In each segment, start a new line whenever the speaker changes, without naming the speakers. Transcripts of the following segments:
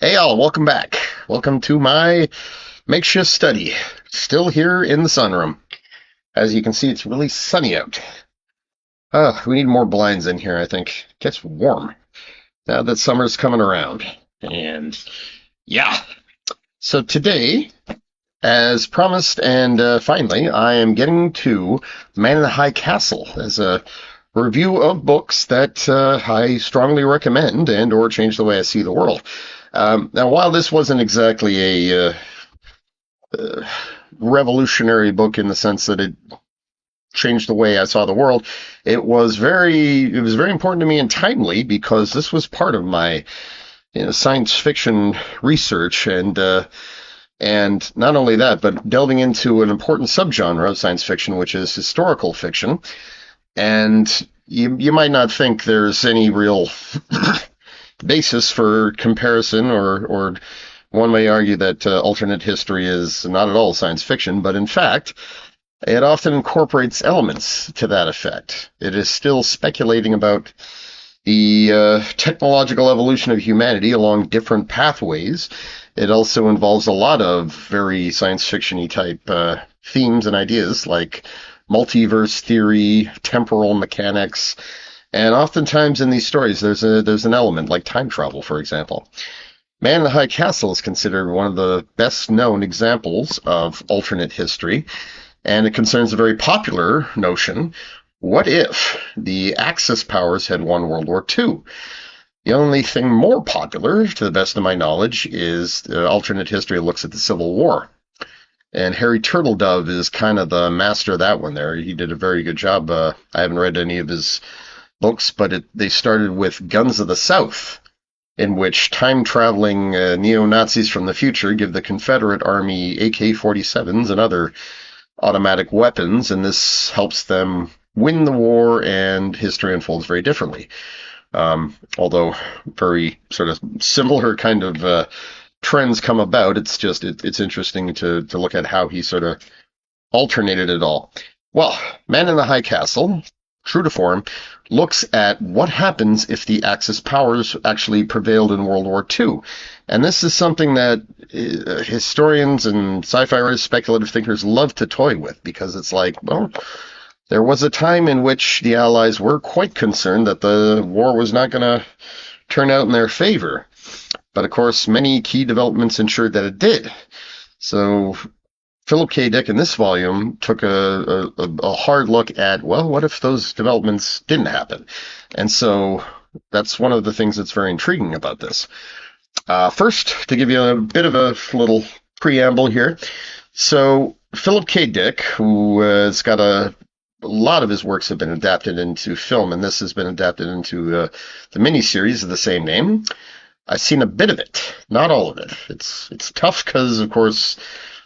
Hey all, welcome back. Welcome to my makeshift study. Still here in the sunroom. As you can see, it's really sunny out. We need more blinds in here, I think. It gets warm now that summer's coming around. And yeah, so today, as promised and finally, I am getting to Man in the High Castle as a review of books that I strongly recommend and or change the way I see the world. Now, while this wasn't exactly a uh, revolutionary book in the sense that it changed the way I saw the world, it was very important to me and timely because this was part of my science fiction research and not only that, but delving into an important subgenre of science fiction, which is historical fiction. And you might not think there's any real basis for comparison, or one may argue that alternate history is not at all science fiction, but in fact, it often incorporates elements to that effect. It is still speculating about the technological evolution of humanity along different pathways. It also involves a lot of very science fiction-y type themes and ideas like multiverse theory, temporal mechanics, and oftentimes in these stories there's an element like time travel, for example. Man in the High Castle is considered one of the best known examples of alternate history, and it concerns a very popular notion. What if the Axis powers had won World War II? The only thing more popular, to the best of my knowledge, is alternate history looks at the Civil War. And Harry Turtledove is kind of the master of that one there. He did a very good job. I haven't read any of his books, but they started with Guns of the South, in which time-traveling neo-Nazis from the future give the Confederate Army AK-47s and other automatic weapons, and this helps them win the war, and history unfolds very differently. Although very sort of similar kind of trends come about, it's interesting to look at how he sort of alternated it all. Well, Man in the High Castle, true to form, looks at what happens if the Axis powers actually prevailed in World War II. And this is something that historians and sci-fi writers, speculative thinkers love to toy with, because it's like, well, there was a time in which the Allies were quite concerned that the war was not going to turn out in their favor. But of course, many key developments ensured that it did. So Philip K. Dick in this volume took a hard look at, well, what if those developments didn't happen? And so that's one of the things that's very intriguing about this. First, to give you a bit of a little preamble here. So Philip K. Dick, who has got a lot of his works have been adapted into film, and this has been adapted into the miniseries of the same name. I've seen a bit of it, not all of it. It's tough because, of course,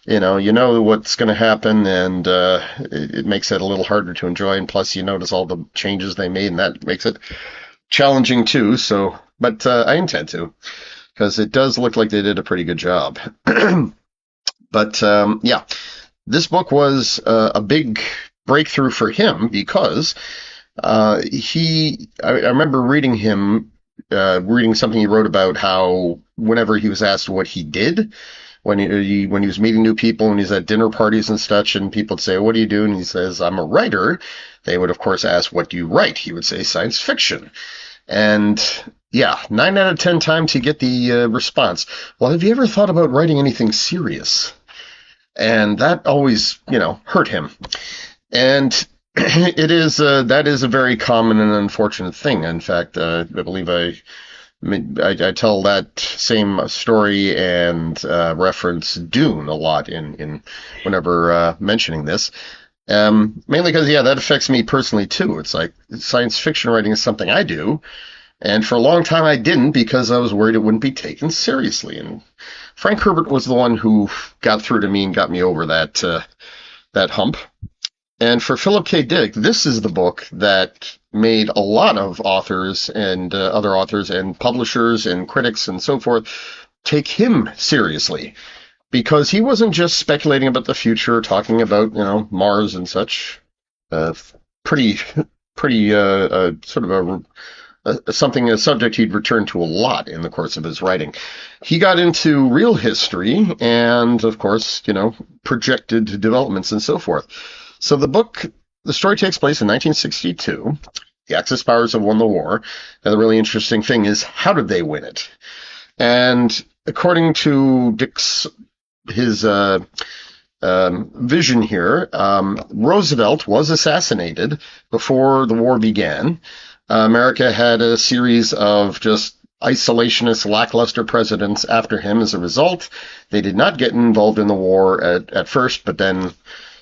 you know what's going to happen, and it makes it a little harder to enjoy. And plus, you notice all the changes they made, and that makes it challenging too. So, but I intend to, because it does look like they did a pretty good job. But yeah, this book was a big breakthrough for him because I remember reading something he wrote about how whenever he was asked what he did when he was meeting new people and he's at dinner parties and such, and people would say, "What do you do?" And he says, "I'm a writer." They would of course ask, "What do you write?" He would say, "Science fiction." And yeah, 9 out of 10 times he get the response, "Well, have you ever thought about writing anything serious?" And that always, hurt him. And that is a very common and unfortunate thing. In fact, I believe I tell that same story and reference Dune a lot in whenever mentioning this. Mainly because, yeah, that affects me personally too. It's like science fiction writing is something I do, and for a long time I didn't because I was worried it wouldn't be taken seriously. And Frank Herbert was the one who got through to me and got me over that hump. And for Philip K. Dick, this is the book that made a lot of authors and other authors and publishers and critics and so forth take him seriously, because he wasn't just speculating about the future, talking about Mars and such. Pretty sort of a a subject he'd returned to a lot in the course of his writing. He got into real history and, of course, projected developments and so forth. So the story takes place in 1962. The Axis powers have won the war. And the really interesting thing is, how did they win it? And according to his vision here, Roosevelt was assassinated before the war began. America had a series of just isolationist, lackluster presidents after him as a result. They did not get involved in the war at first, but then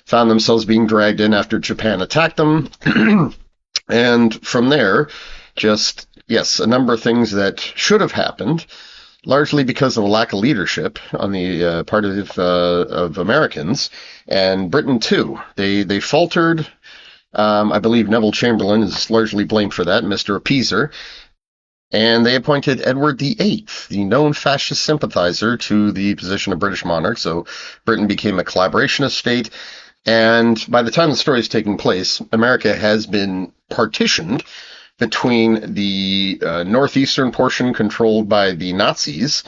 found themselves being dragged in after Japan attacked them. And from there, a number of things that should have happened, largely because of a lack of leadership on the part of Americans, and Britain too. They faltered. I believe Neville Chamberlain is largely blamed for that, Mr. Appeaser. And they appointed Edward VIII, the known fascist sympathizer, to the position of British monarch. So Britain became a collaborationist state. And by the time the story is taking place, America has been partitioned between the northeastern portion controlled by the Nazis,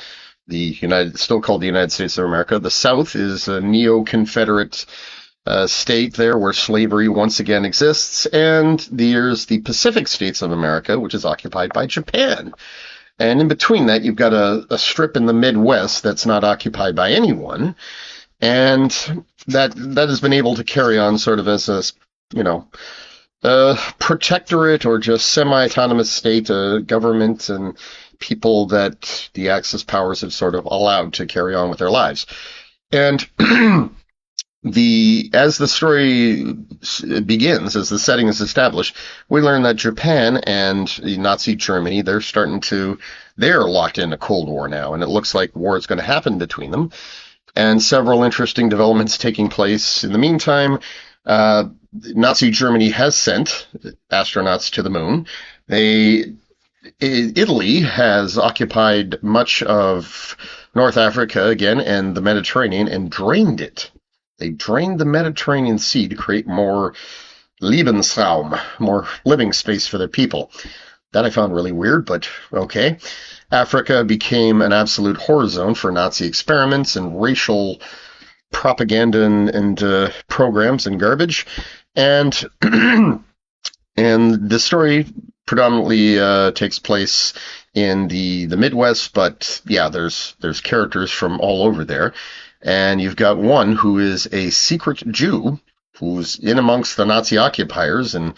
still called the United States of America. The South is a neo-Confederate state there where slavery once again exists, and there's the Pacific States of America, which is occupied by Japan. And in between that, you've got a strip in the Midwest that's not occupied by anyone, and that has been able to carry on sort of as a protectorate or just semi-autonomous state, government and people that the Axis powers have sort of allowed to carry on with their lives. And as the story begins, as the setting is established, we learn that Japan and Nazi Germany, they're locked in a Cold War now, and it looks like war is going to happen between them. And several interesting developments taking place in the meantime. Nazi Germany has sent astronauts to the moon. Italy has occupied much of North Africa again and the Mediterranean and drained it. They drained the Mediterranean Sea to create more Lebensraum, more living space for their people. That I found really weird, but okay. Africa became an absolute horror zone for Nazi experiments and racial propaganda and programs and garbage. And and the story predominantly takes place in the Midwest, but yeah, there's characters from all over there. And you've got one who is a secret Jew who's in amongst the Nazi occupiers and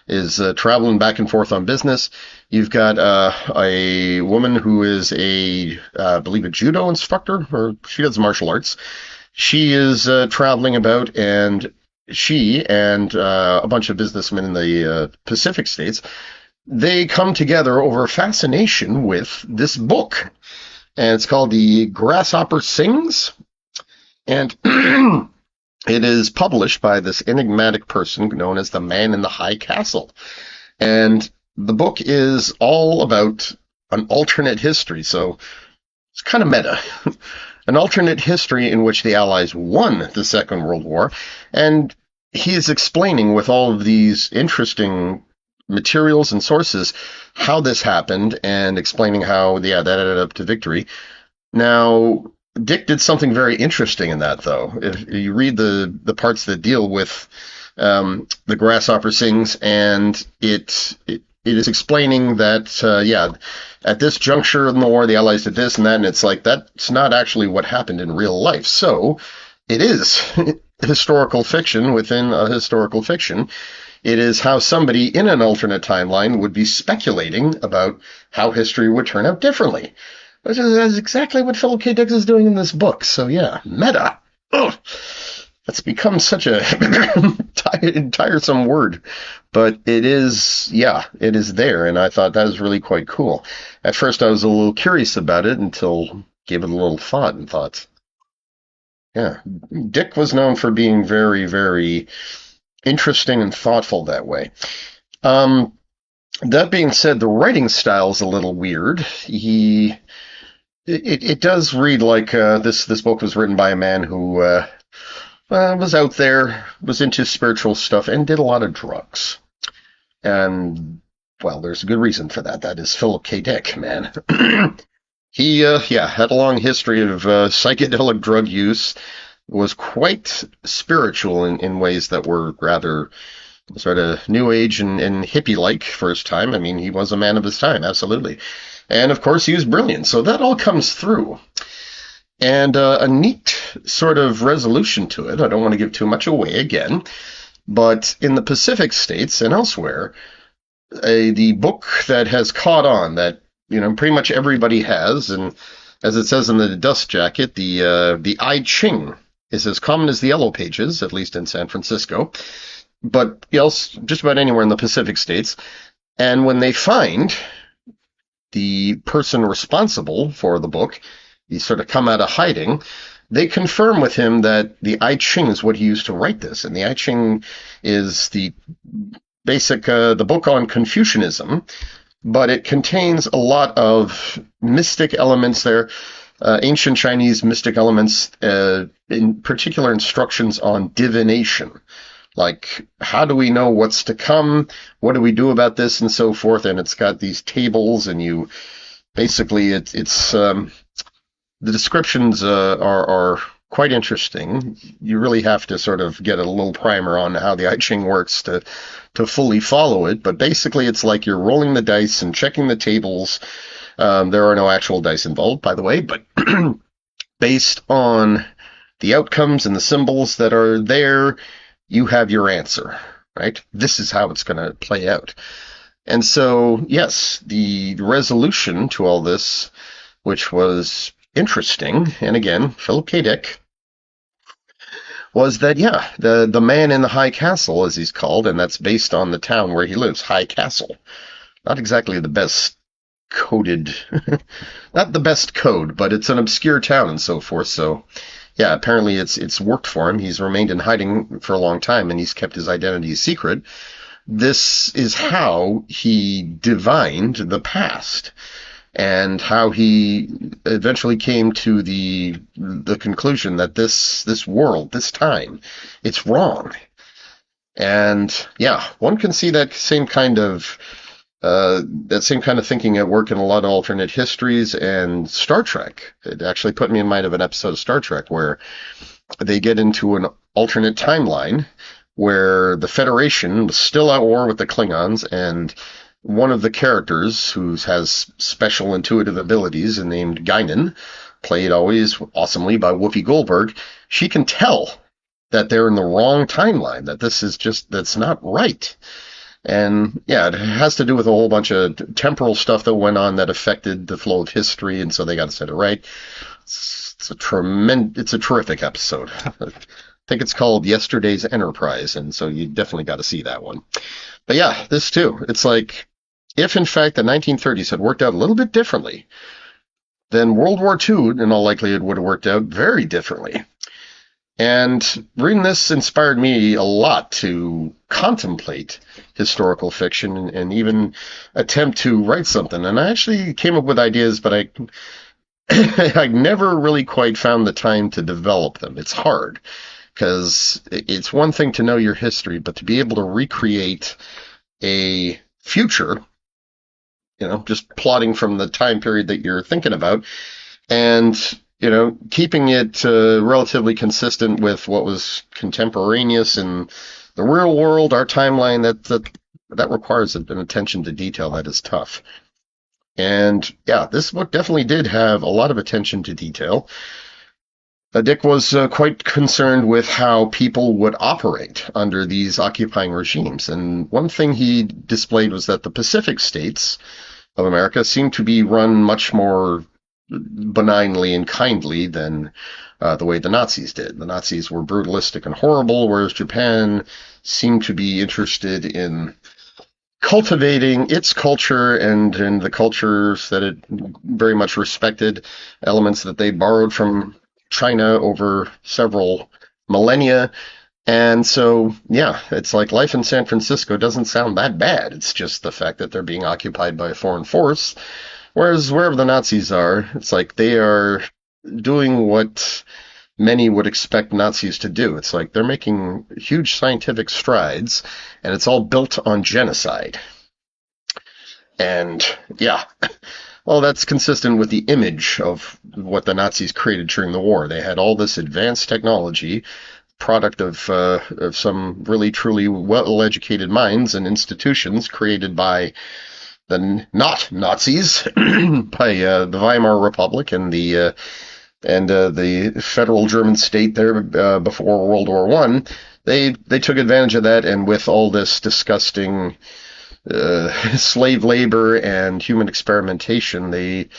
is traveling back and forth on business. You've got a woman who is I believe a judo instructor, or she does martial arts. She is traveling about, and she and a bunch of businessmen in the Pacific states, they come together over fascination with this book. And it's called The Grasshopper Sings. And it is published by this enigmatic person known as the Man in the High Castle. And the book is all about an alternate history. So it's kind of meta. An alternate history in which the Allies won the Second World War. And he is explaining with all of these interesting materials and sources how this happened and explaining how, that added up to victory. Now, Dick did something very interesting in that, though. If you read the parts that deal with the Grasshopper Sings, and it is explaining that, at this juncture in the war, the Allies did this and that, and it's like, that's not actually what happened in real life. So it is historical fiction within a historical fiction. It is how somebody in an alternate timeline would be speculating about how history would turn out differently. That's exactly what Philip K. Dick is doing in this book. So yeah, meta. Ugh. That's become such a tiresome word. But it is there, and I thought that was really quite cool. At first I was a little curious about it until gave it a little thought and thought, yeah, Dick was known for being very, very interesting and thoughtful that way. That being said, the writing style is a little weird. It does read like this book was written by a man who was out there, was into spiritual stuff, and did a lot of drugs. And Well, there's a good reason for that. That is Philip K. Dick, man. He, had a long history of psychedelic drug use, was quite spiritual in ways that were rather sort of new age and hippie-like for his time. I mean, he was a man of his time, absolutely. And of course, he was brilliant. So that all comes through. And a neat sort of resolution to it. I don't want to give too much away again, but in the Pacific states and elsewhere, the book that has caught on that pretty much everybody has, and as it says in the dust jacket, the I Ching is as common as the Yellow Pages, at least in San Francisco, but else just about anywhere in the Pacific states. And when they find the person responsible for the book, he's sort of come out of hiding. They confirm with him that the I Ching is what he used to write this, and the I Ching is the basic the book on Confucianism, but it contains a lot of mystic elements there, ancient Chinese mystic elements, in particular instructions on divination, like how do we know what's to come, what do we do about this, and so forth. And it's got these tables, and you basically it's the descriptions are quite interesting. You really have to sort of get a little primer on how the I Ching works to fully follow it. But basically, it's like you're rolling the dice and checking the tables. There are no actual dice involved, by the way, but based on the outcomes and the symbols that are there, you have your answer, right? This is how it's going to play out. And so, yes, the resolution to all this, which was interesting, and again, Philip K. Dick, was that, the man in the high castle, as he's called, and that's based on the town where he lives, High Castle. Not exactly the best coded, not the best code, but it's an obscure town and so forth, so yeah, apparently it's worked for him. He's remained in hiding for a long time, and he's kept his identity secret. This is how he divined the past, and how he eventually came to the conclusion that this world, this time, it's wrong. And yeah, one can see that same kind of thinking at work in a lot of alternate histories and Star Trek. It actually put me in mind of an episode of Star Trek where they get into an alternate timeline where the Federation was still at war with the Klingons, and one of the characters who has special intuitive abilities and named Guinan, played always awesomely by Whoopi Goldberg, she can tell that they're in the wrong timeline, that this is that's not right. And yeah, it has to do with a whole bunch of temporal stuff that went on that affected the flow of history, and so they got to set it right. It's a terrific episode. I think it's called Yesterday's Enterprise, and so you definitely got to see that one. But yeah, this too. It's like, if in fact the 1930s had worked out a little bit differently, then World War II, in all likelihood, would have worked out very differently. And reading this inspired me a lot to contemplate historical fiction and even attempt to write something. And I actually came up with ideas, but I never really quite found the time to develop them. It's hard, because it's one thing to know your history, but to be able to recreate a future, just plotting from the time period that you're thinking about, and keeping it relatively consistent with what was contemporaneous in the real world, our timeline, that requires an attention to detail that is tough. And yeah, this book definitely did have a lot of attention to detail. Dick was quite concerned with how people would operate under these occupying regimes. And one thing he displayed was that the Pacific states of America seemed to be run much more benignly and kindly than the way the Nazis did. The Nazis were brutalistic and horrible, whereas Japan seemed to be interested in cultivating its culture and the cultures that it very much respected, elements that they borrowed from China over several millennia. And so, yeah, it's like life in San Francisco doesn't sound that bad. It's just the fact that they're being occupied by a foreign force. Whereas wherever the Nazis are, it's like they are doing what many would expect Nazis to do. It's like they're making huge scientific strides, and it's all built on genocide. And yeah, well, that's consistent with the image of what the Nazis created during the war. They had all this advanced technology, product of some really truly well-educated minds and institutions created by the not Nazis, by the Weimar Republic and the federal German state there before World War One. They took advantage of that, and with all this disgusting slave labor and human experimentation, they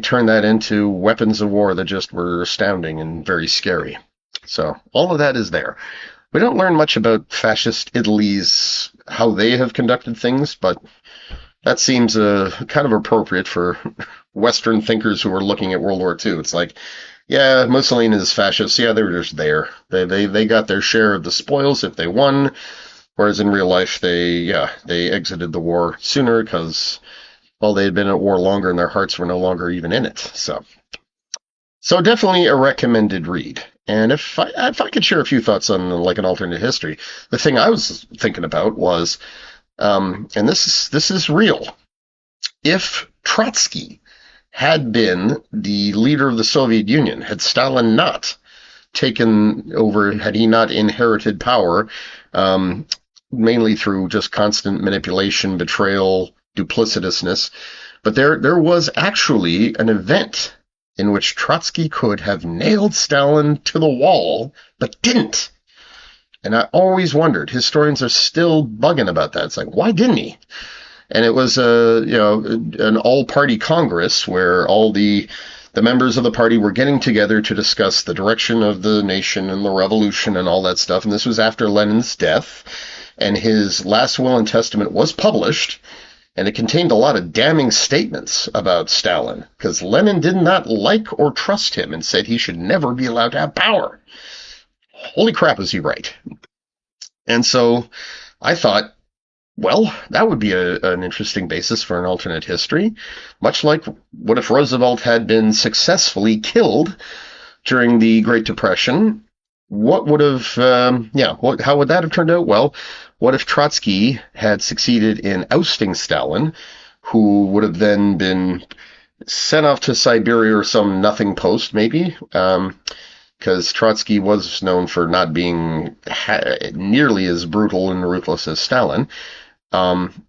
turned that into weapons of war that just were astounding and very scary. So all of that is there. We don't learn much about fascist Italy's how they have conducted things, but that seems kind of appropriate for Western thinkers who are looking at World War II. It's like, yeah, Mussolini is fascist. Yeah, they were just there. They got their share of the spoils if they won. Whereas in real life, they exited the war sooner because, well, they had been at war longer and their hearts were no longer even in it. So definitely a recommended read. And if I could share a few thoughts on like an alternate history, the thing I was thinking about was, and this is real. If Trotsky had been the leader of the Soviet Union, had Stalin not taken over, had he not inherited power, mainly through just constant manipulation, betrayal, duplicitousness, but there was actually an event in which Trotsky could have nailed Stalin to the wall, but didn't. And I always wondered, historians are still bugging about that. It's like, why didn't he? And it was an all-party Congress where all the members of the party were getting together to discuss the direction of the nation and the revolution and all that stuff. And this was after Lenin's death, and his last will and testament was published, and it contained a lot of damning statements about Stalin, because Lenin did not like or trust him and said he should never be allowed to have power. Holy crap, is he right? And so I thought, well, that would be an interesting basis for an alternate history, much like what if Roosevelt had been successfully killed during the Great Depression? What would have, how would that have turned out? Well, what if Trotsky had succeeded in ousting Stalin, who would have then been sent off to Siberia or some nothing post, maybe? Because Trotsky was known for not being nearly as brutal and ruthless as Stalin.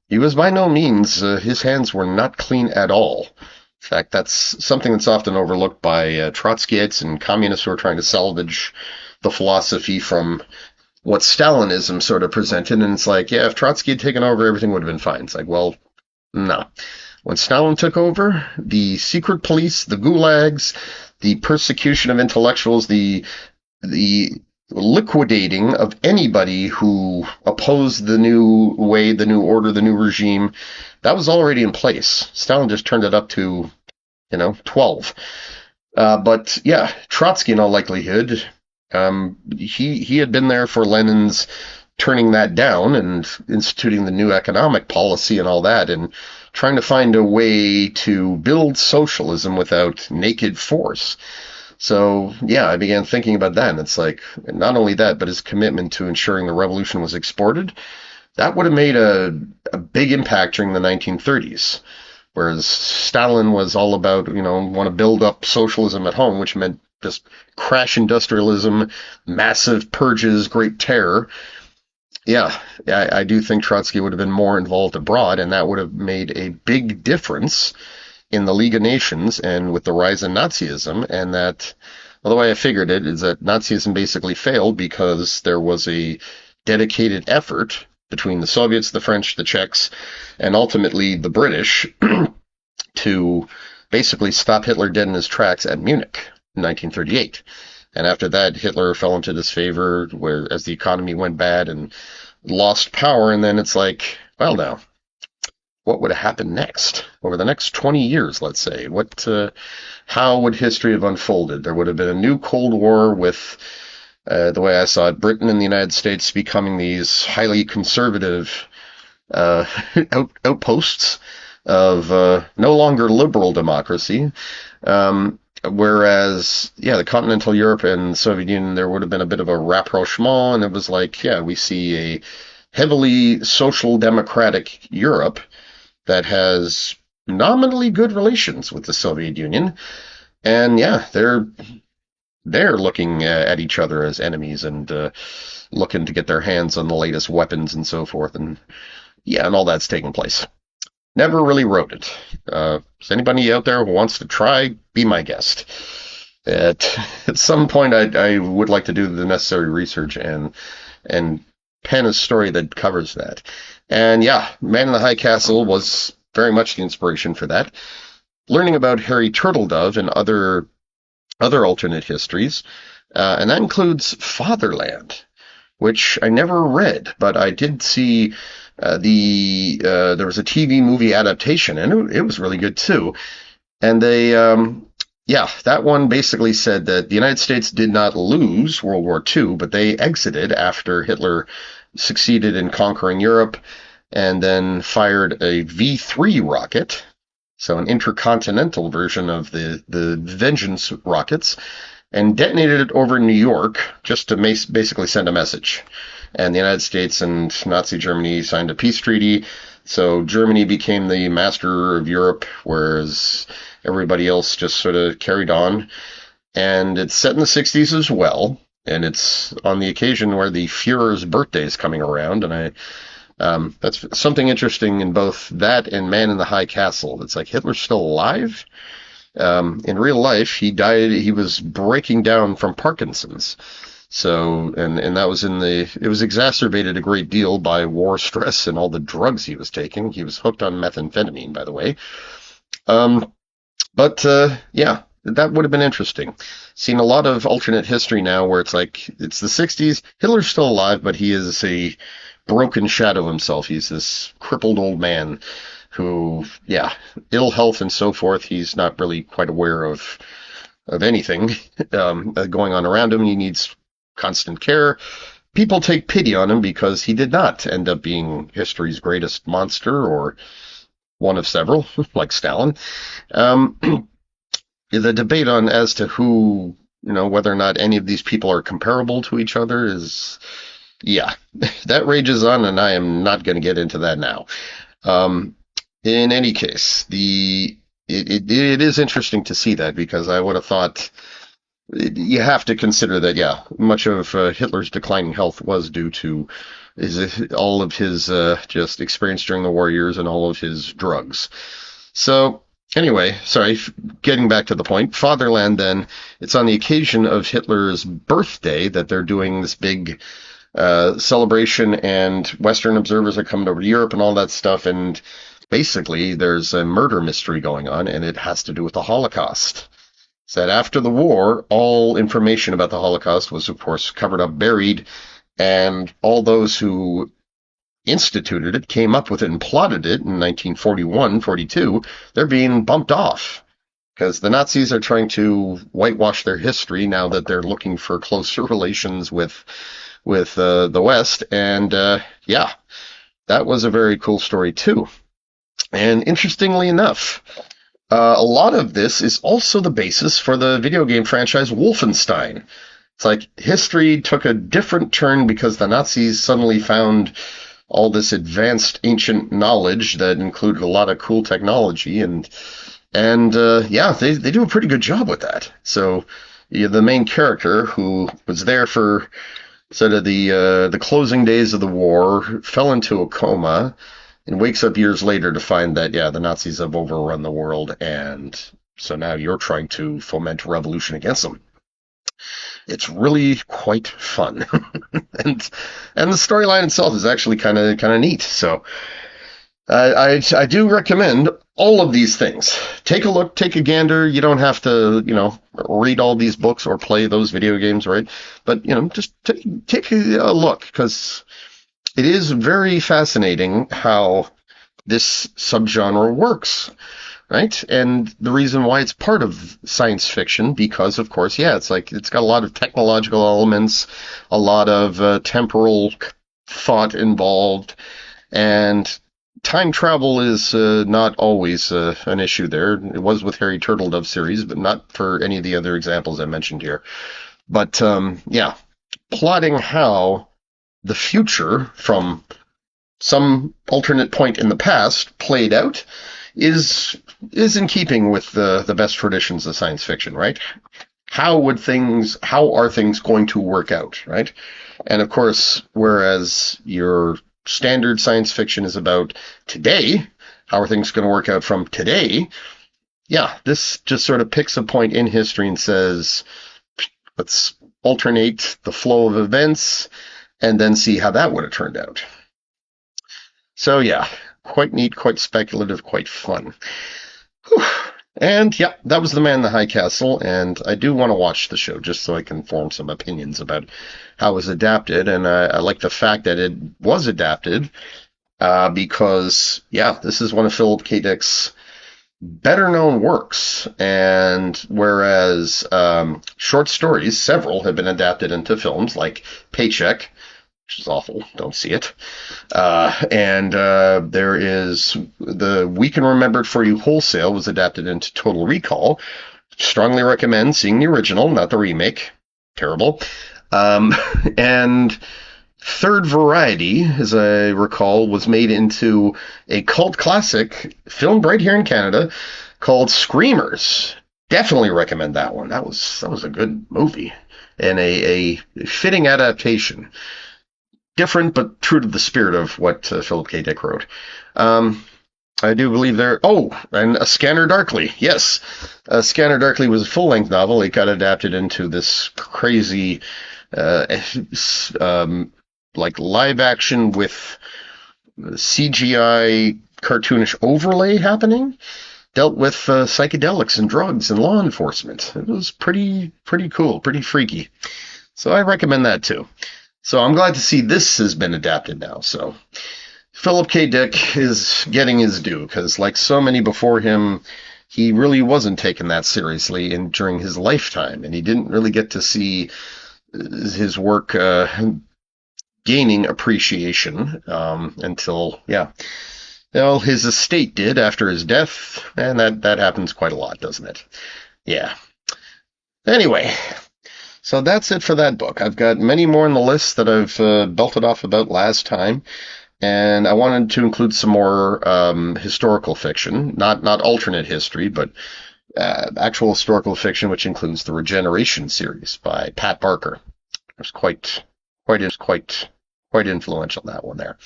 He was by no means, his hands were not clean at all. In fact, that's something that's often overlooked by Trotskyites and communists who are trying to salvage the philosophy from what Stalinism sort of presented. And it's like, yeah, if Trotsky had taken over, everything would have been fine. It's like, well, no. When Stalin took over, the secret police, the gulags, the persecution of intellectuals, the liquidating of anybody who opposed the new way, the new order, the new regime, that was already in place. Stalin just turned it up to, 12. But yeah, Trotsky in all likelihood, he had been there for Lenin's turning that down and instituting the new economic policy and all that, and trying to find a way to build socialism without naked force. So, yeah, I began thinking about that, and it's like, not only that, but his commitment to ensuring the revolution was exported, that would have made a big impact during the 1930s, whereas Stalin was all about, want to build up socialism at home, which meant just crash industrialism, massive purges, great terror. Yeah, I do think Trotsky would have been more involved abroad, and that would have made a big difference in the League of Nations and with the rise in Nazism. And that, well, the way I figured it is that Nazism basically failed because there was a dedicated effort between the Soviets, the French, the Czechs, and ultimately the British to basically stop Hitler dead in his tracks at Munich in 1938. And after that, Hitler fell into disfavor as the economy went bad and lost power. And then it's like, well, now, what would have happened next? Over the next 20 years, let's say. How would history have unfolded? There would have been a new Cold War with, the way I saw it, Britain and the United States becoming these highly conservative outposts of no longer liberal democracy. Whereas, the continental Europe and the Soviet Union, there would have been a bit of a rapprochement, and it was like, we see a heavily social democratic Europe that has nominally good relations with the Soviet Union. And yeah, they're looking at each other as enemies and looking to get their hands on the latest weapons and so forth. And yeah, and all that's taking place. Never really wrote it. Is anybody out there who wants to try? Be my guest. At some point, I would like to do the necessary research and pen a story that covers that. And yeah, Man in the High Castle was very much the inspiration for that. Learning about Harry Turtledove and other alternate histories, and that includes Fatherland, which I never read, but I did see there was a TV movie adaptation, and it was really good too. And that one basically said that the United States did not lose World War II, but they exited after Hitler succeeded in conquering Europe and then fired a V-3 rocket, so an intercontinental version of the Vengeance rockets, and detonated it over New York just to basically send a message. And the United States and Nazi Germany signed a peace treaty, so Germany became the master of Europe, whereas everybody else just sort of carried on. And it's set in the 60s as well, and it's on the occasion where the Fuhrer's birthday is coming around, and that's something interesting in both that and Man in the High Castle. It's like Hitler's still alive. In real life, he died. He was breaking down from Parkinson's. So, and that was it was exacerbated a great deal by war stress and all the drugs he was taking. He was hooked on methamphetamine, by the way. Yeah, that would have been interesting. Seen a lot of alternate history now where it's like, it's the 60s, Hitler's still alive, but he is a broken shadow of himself. He's this crippled old man who, yeah, ill health and so forth, he's not really quite aware of anything going on around him. He needs constant care. People take pity on him because he did not end up being history's greatest monster or one of several, like Stalin. The debate on as to who, whether or not any of these people are comparable to each other is, yeah, that rages on, and I am not going to get into that now. In any case, it is interesting to see that, because I would have thought you have to consider that, yeah, much of Hitler's declining health was due to all of his just experience during the war years and all of his drugs. So anyway, sorry, getting back to the point, Fatherland then, it's on the occasion of Hitler's birthday that they're doing this big celebration, and Western observers are coming over to Europe and all that stuff, and basically there's a murder mystery going on, and it has to do with the Holocaust. So that after the war, all information about the Holocaust was, of course, covered up, buried, and all those who instituted it, came up with it, and plotted it in 1941, 42, they're being bumped off, because the Nazis are trying to whitewash their history now that they're looking for closer relations with the West. And yeah, that was a very cool story too. And interestingly enough, a lot of this is also the basis for the video game franchise Wolfenstein. It's like history took a different turn because the Nazis suddenly found all this advanced ancient knowledge that included a lot of cool technology, and yeah, they do a pretty good job with that. So the main character, who was there for sort of the closing days of the war, fell into a coma and wakes up years later to find that, yeah, the Nazis have overrun the world, and so now you're trying to foment revolution against them. It's really quite fun. and the storyline itself is actually kind of neat. So I do recommend all of these things. Take a look, take a gander. You don't have to, read all these books or play those video games, right? But, just take a look, because it is very fascinating how this subgenre works, right? And the reason why it's part of science fiction, because, of course, yeah, it's got a lot of technological elements, a lot of temporal thought involved, and time travel is not always an issue there. It was with Harry Turtledove series, but not for any of the other examples I mentioned here. But, yeah, plotting how the future from some alternate point in the past played out is in keeping with the best traditions of science fiction, right? How are things going to work out, right? And of course, whereas your standard science fiction is about today, how are things going to work out from today? Yeah, this just sort of picks a point in history and says, let's alternate the flow of events and then see how that would have turned out. So yeah, quite neat, quite speculative, quite fun. Whew. And yeah, that was The Man in the High Castle, and I do want to watch the show just so I can form some opinions about how it was adapted, and I like the fact that it was adapted because, yeah, this is one of Philip K. Dick's better known works, and whereas short stories, several have been adapted into films, like Paycheck, which is awful, don't see it, and there is the We Can Remember It For You Wholesale was adapted into Total Recall. Strongly recommend seeing the original, not the remake. Terrible. And Third Variety, as I recall, was made into a cult classic filmed right here in Canada called Screamers. Definitely recommend that one. That was a good movie and a fitting adaptation. Different, but true to the spirit of what Philip K. Dick wrote. I do believe there. Oh, and A Scanner Darkly. Yes, A Scanner Darkly was a full-length novel. It got adapted into this crazy, like live action with CGI cartoonish overlay happening. Dealt with psychedelics and drugs and law enforcement. It was pretty cool, pretty freaky. So I recommend that too. So I'm glad to see this has been adapted now. So Philip K. Dick is getting his due, because like so many before him, he really wasn't taken that seriously during his lifetime, and he didn't really get to see his work gaining appreciation until, yeah, well, his estate did after his death, and that happens quite a lot, doesn't it? Yeah. Anyway, so that's it for that book. I've got many more on the list that I've belted off about last time, and I wanted to include some more historical fiction, not alternate history, but actual historical fiction, which includes the Regeneration series by Pat Barker. It was quite influential, that one there.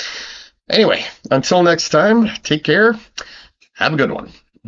Anyway, until next time, take care. Have a good one.